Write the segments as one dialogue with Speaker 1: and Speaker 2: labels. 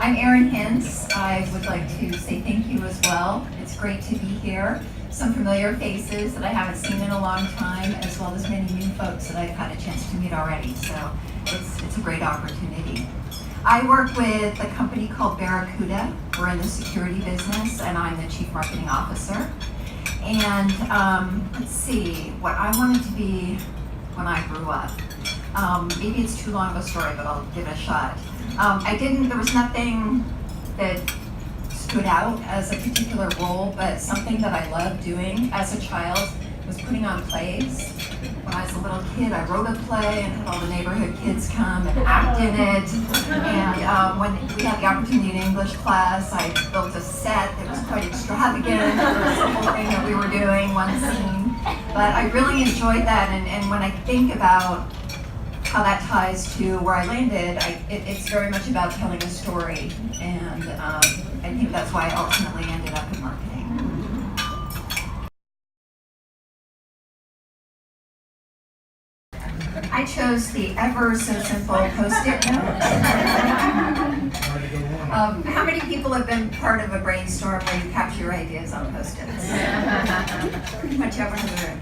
Speaker 1: I'm Erin Hintz. I would like to say thank you as well. It's great to be here. Some familiar faces that I haven't seen in a long time, as well as many new folks that I've had a chance to meet already. So it's a great opportunity. I work with a company called Barracuda. We're in the security business, and I'm the Chief Marketing Officer. And let's see, what I wanted to be when I grew up. Maybe it's too long of a story, but I'll give it a shot. There was nothing that stood out as a particular role, but something that I loved doing as a child was putting on plays. When I was a little kid, I wrote a play and had all the neighborhood kids come and act in it. And when we had the opportunity in English class, I built a set that was quite extravagant. There was a whole thing that we were doing, one scene. But I really enjoyed that, and when I think about how that ties to where I landed, it's very much about telling a story, and I think that's why I ultimately ended up in marketing. I chose the ever so simple Post-it note. How many people have been part of a brainstorm where you capture your ideas on Post-its? Pretty much everyone in the room.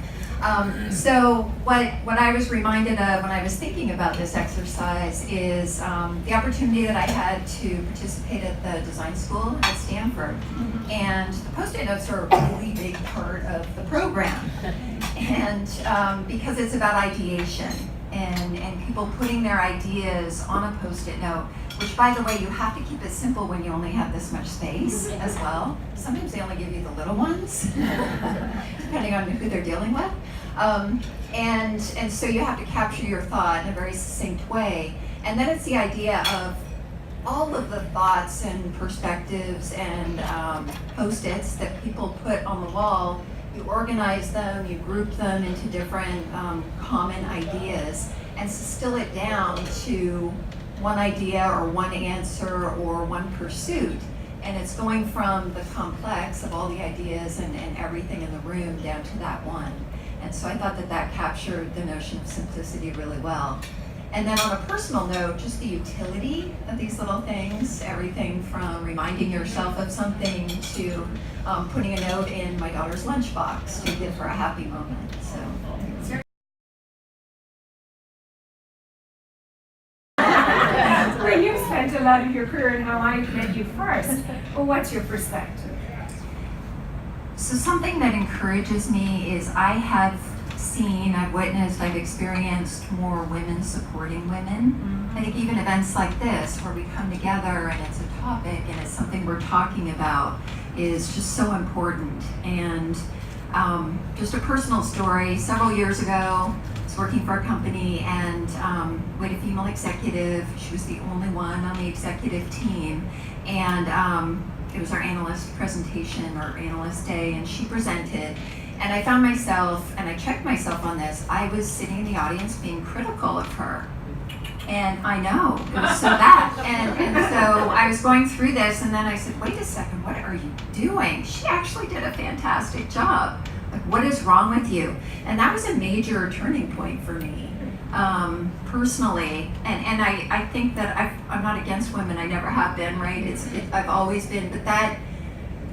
Speaker 1: So what I was reminded of when I was thinking about this exercise is the opportunity that I had to participate at the design school at Stanford. And the Post-it notes are a really big part of the program. And because it's about ideation and people putting their ideas on a Post-it note, which, by the way, you have to keep it simple when you only have this much space as well. Sometimes they only give you the little ones, depending on who they're dealing with. And so you have to capture your thought in a very succinct way. And then it's the idea of all of the thoughts and perspectives and Post-its that people put on the wall. You organize them, you group them into different common ideas, and distill it down to one idea or one answer or one pursuit. And it's going from the complex of all the ideas and everything in the room down to that one. And so I thought that captured the notion of simplicity really well. And then on a personal note, just the utility of these little things, everything from reminding yourself of something to putting a note in my daughter's lunchbox to give her a happy moment. So.
Speaker 2: Well, you've spent a lot of your career in how I met you first. Well, what's your perspective?
Speaker 1: So something that encourages me is I have seen, I've witnessed, I've experienced more women supporting women. Mm-hmm. I think even events like this, where we come together and it's a topic and it's something we're talking about, is just so important. And just a personal story, several years ago, I was working for a company and we had a female executive. She was the only one on the executive team. And it was our analyst presentation or analyst day, and she presented. And I found myself, and I checked myself on this, I was sitting in the audience being critical of her. And I know, it was so bad. And so I was going through this, and then I said, wait a second, what are you doing? She actually did a fantastic job. Like, what is wrong with you? And that was a major turning point for me, personally. And I think that I'm not against women, I never have been, right? I've always been, but that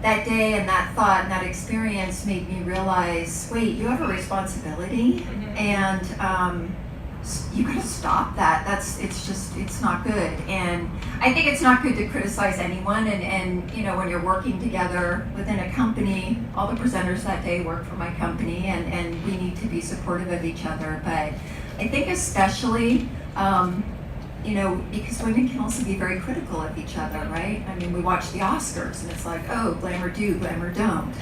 Speaker 1: day and that thought and that experience made me realize, wait, you have a responsibility, and you gotta stop that. It's not good. And I think it's not good to criticize anyone, and you know, when you're working together within a company, all the presenters that day work for my company, and we need to be supportive of each other. But I think especially, you know, because women can also be very critical of each other, right? I mean, we watch the Oscars and it's like, oh, glamour do, glamour don't.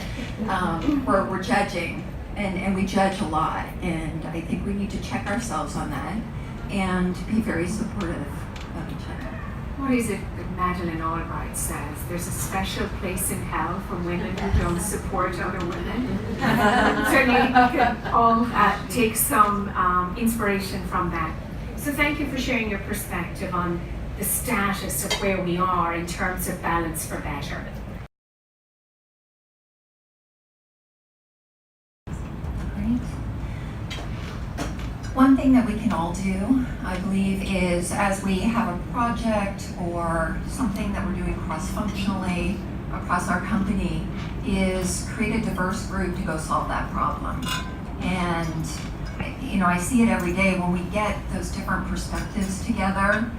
Speaker 1: We're judging, and we judge a lot, and I think we need to check ourselves on that and be very supportive of each other.
Speaker 2: What is it that Madeleine Albright says? There's a special place in hell for women who don't support other women. Certainly we can all take some inspiration from that. So thank you for sharing your perspective on the status of where we are in terms of balance for better.
Speaker 1: One thing that we can all do, I believe, is as we have a project or something that we're doing cross-functionally across our company, is create a diverse group to go solve that problem. And I see it every day when we get those different perspectives together.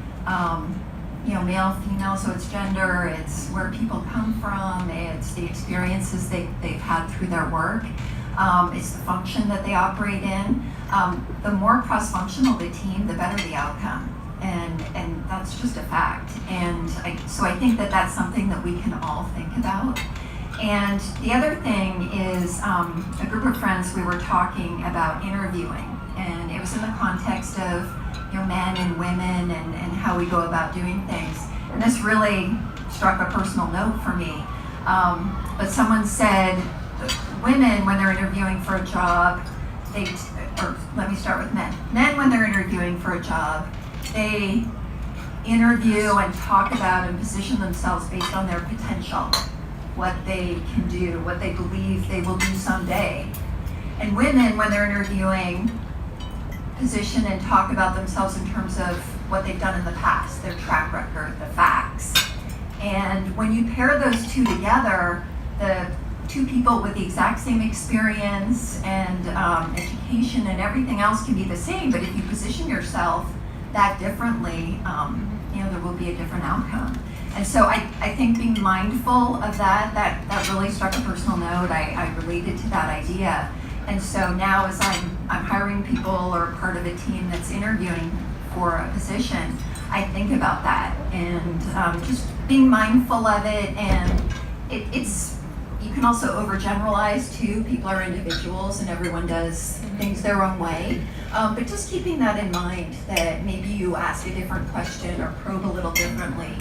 Speaker 1: Male, female, so it's gender, it's where people come from, it's the experiences they've had through their work, it's the function that they operate in. The more cross-functional the team, the better the outcome. And that's just a fact. And so I think that that's something that we can all think about. And the other thing is a group of friends, we were talking about interviewing, and it was in the context of men and women and how we go about doing things. And this really struck a personal note for me. But someone said women, when they're interviewing for a job, or let me start with men. Men, when they're interviewing for a job, they interview and talk about and position themselves based on their potential, what they can do, what they believe they will do someday. And women, when they're interviewing, position and talk about themselves in terms of what they've done in the past, their track record, the facts. And when you pair those two together, the two people with the exact same experience and education and everything else can be the same, but if you position yourself that differently, there will be a different outcome. And so I think being mindful of that really struck a personal note. I related to that idea. And so now as I'm hiring people or part of a team that's interviewing for a position, I think about that and just being mindful of it. And it's you can also overgeneralize too. People are individuals and everyone does things their own way. But just keeping that in mind, that maybe you ask a different question or probe a little differently